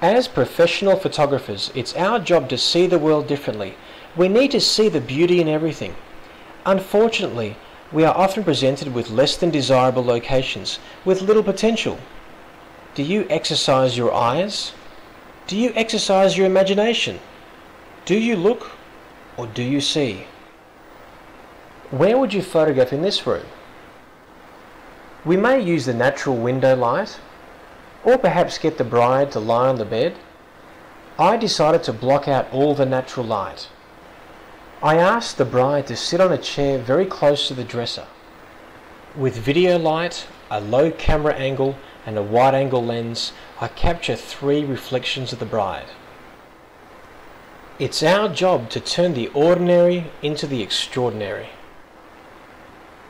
As professional photographers, it's our job to see the world differently. We need to see the beauty in everything. Unfortunately, we are often presented with less than desirable locations, with little potential. Do you exercise your eyes? Do you exercise your imagination? Do you look, or do you see? Where would you photograph in this room? We may use the natural window light, or perhaps get the bride to lie on the bed. I decided to block out all the natural light. I asked the bride to sit on a chair very close to the dresser. With video light, a low camera angle and a wide angle lens, I capture 3 reflections of the bride. It's our job to turn the ordinary into the extraordinary.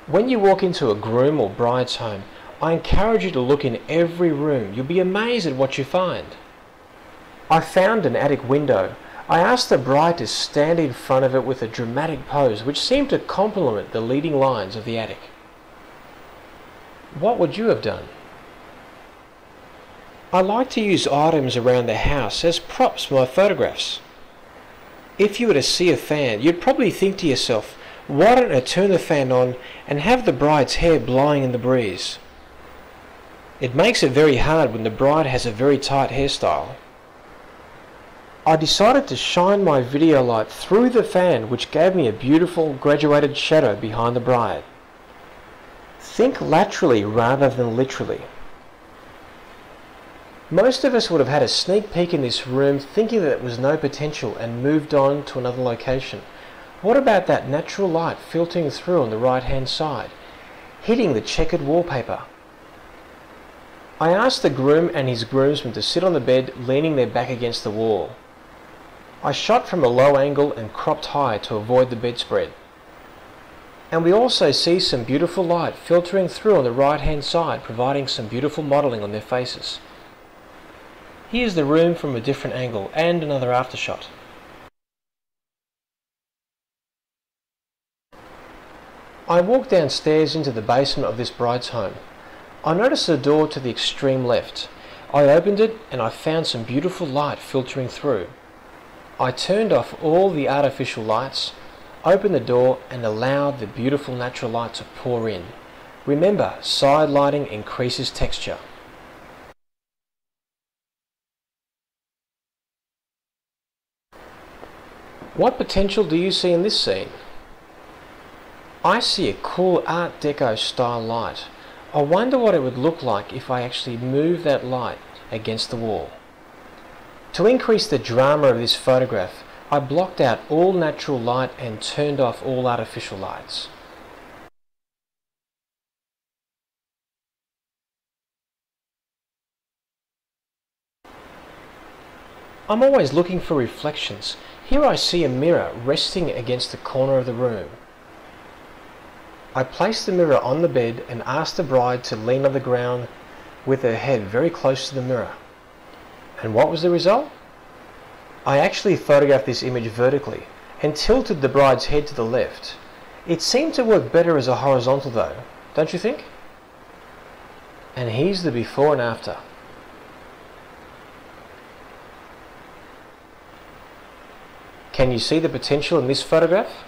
When you walk into a groom or bride's home, I encourage you to look in every room. You'll be amazed at what you find. I found an attic window. I asked the bride to stand in front of it with a dramatic pose which seemed to complement the leading lines of the attic. What would you have done? I like to use items around the house as props for my photographs. If you were to see a fan, you'd probably think to yourself, why don't I turn the fan on and have the bride's hair blowing in the breeze? It makes it very hard when the bride has a very tight hairstyle. I decided to shine my video light through the fan, which gave me a beautiful graduated shadow behind the bride. Think laterally rather than literally. Most of us would have had a sneak peek in this room thinking that there was no potential and moved on to another location. What about that natural light filtering through on the right hand side, hitting the checkered wallpaper? I asked the groom and his groomsmen to sit on the bed leaning their back against the wall. I shot from a low angle and cropped high to avoid the bedspread. And we also see some beautiful light filtering through on the right hand side, providing some beautiful modelling on their faces. Here's the room from a different angle and another aftershot. I walked downstairs into the basement of this bride's home. I noticed a door to the extreme left. I opened it and I found some beautiful light filtering through. I turned off all the artificial lights, opened the door and allowed the beautiful natural light to pour in. Remember, side lighting increases texture. What potential do you see in this scene? I see a cool Art Deco style light. I wonder what it would look like if I actually move that light against the wall. To increase the drama of this photograph, I blocked out all natural light and turned off all artificial lights. I'm always looking for reflections. Here I see a mirror resting against the corner of the room. I placed the mirror on the bed and asked the bride to lean on the ground with her head very close to the mirror. And what was the result? I actually photographed this image vertically and tilted the bride's head to the left. It seemed to work better as a horizontal though, don't you think? And here's the before and after. Can you see the potential in this photograph?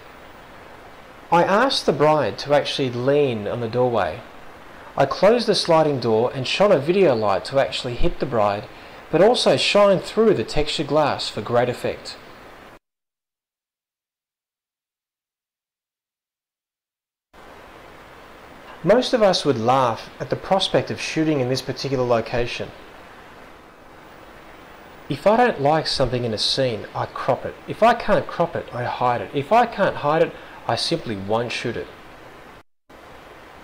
I asked the bride to actually lean on the doorway. I closed the sliding door and shone a video light to actually hit the bride, but also shine through the textured glass for great effect. Most of us would laugh at the prospect of shooting in this particular location. If I don't like something in a scene, I crop it. If I can't crop it, I hide it. If I can't hide it, I simply won't shoot it.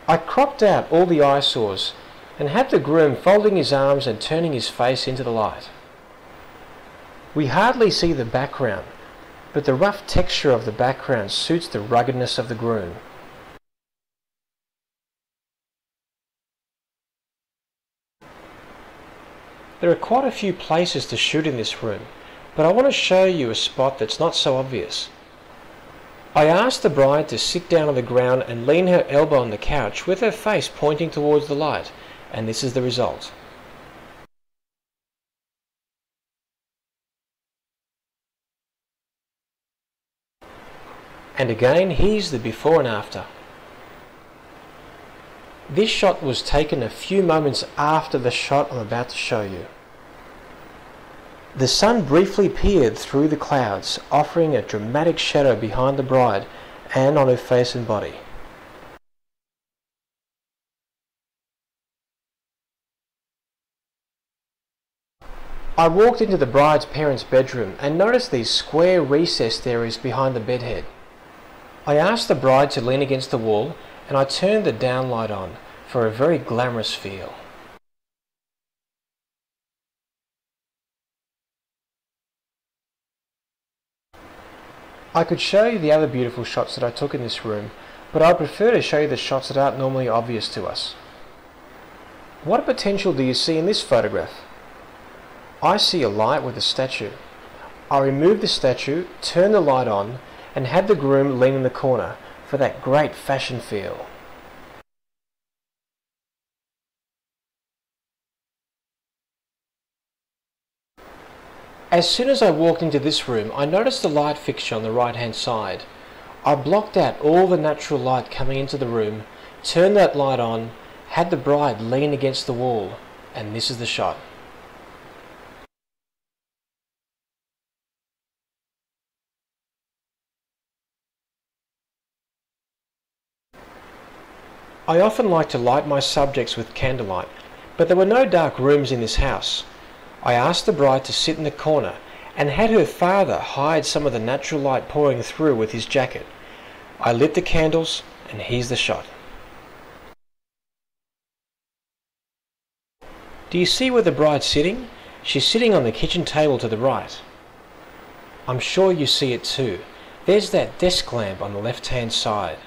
I cropped out all the eyesores and had the groom folding his arms and turning his face into the light. We hardly see the background, but the rough texture of the background suits the ruggedness of the groom. There are quite a few places to shoot in this room, but I want to show you a spot that's not so obvious. I asked the bride to sit down on the ground and lean her elbow on the couch with her face pointing towards the light, and this is the result. And again, here's the before and after. This shot was taken a few moments after the shot I'm about to show you. The sun briefly peered through the clouds, offering a dramatic shadow behind the bride and on her face and body. I walked into the bride's parents' bedroom and noticed these square recessed areas behind the bedhead. I asked the bride to lean against the wall and I turned the downlight on for a very glamorous feel. I could show you the other beautiful shots that I took in this room, but I prefer to show you the shots that aren't normally obvious to us. What potential do you see in this photograph? I see a light with a statue. I removed the statue, turned the light on, and had the groom lean in the corner for that great fashion feel. As soon as I walked into this room, I noticed the light fixture on the right hand side. I blocked out all the natural light coming into the room, turned that light on, had the bride lean against the wall, and this is the shot. I often like to light my subjects with candlelight, but there were no dark rooms in this house. I asked the bride to sit in the corner and had her father hide some of the natural light pouring through with his jacket. I lit the candles and here's the shot. Do you see where the bride's sitting? She's sitting on the kitchen table to the right. I'm sure you see it too. There's that desk lamp on the left hand side.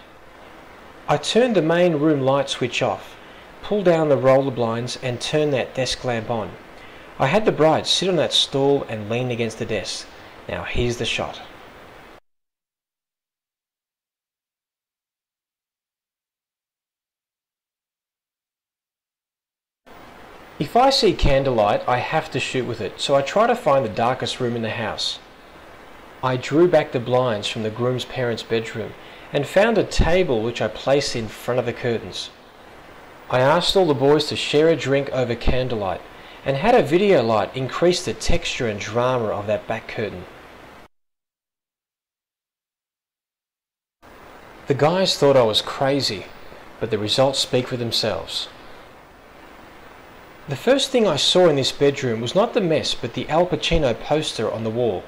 I turned the main room light switch off, pulled down the roller blinds and turned that desk lamp on. I had the bride sit on that stool and lean against the desk. Now here's the shot. If I see candlelight, I have to shoot with it, so I try to find the darkest room in the house. I drew back the blinds from the groom's parents' bedroom and found a table which I placed in front of the curtains. I asked all the boys to share a drink over candlelight and had a video light increase the texture and drama of that back curtain. The guys thought I was crazy, but the results speak for themselves. The first thing I saw in this bedroom was not the mess but the Al Pacino poster on the wall.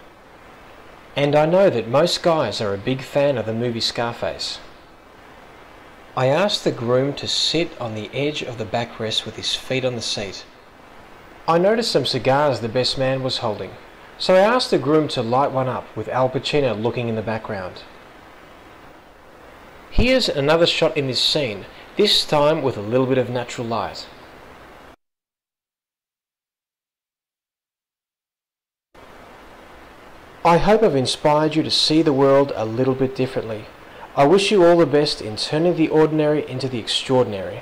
And I know that most guys are a big fan of the movie Scarface. I asked the groom to sit on the edge of the backrest with his feet on the seat. I noticed some cigars the best man was holding, so I asked the groom to light one up with Al Pacino looking in the background. Here's another shot in this scene, this time with a little bit of natural light. I hope I've inspired you to see the world a little bit differently. I wish you all the best in turning the ordinary into the extraordinary.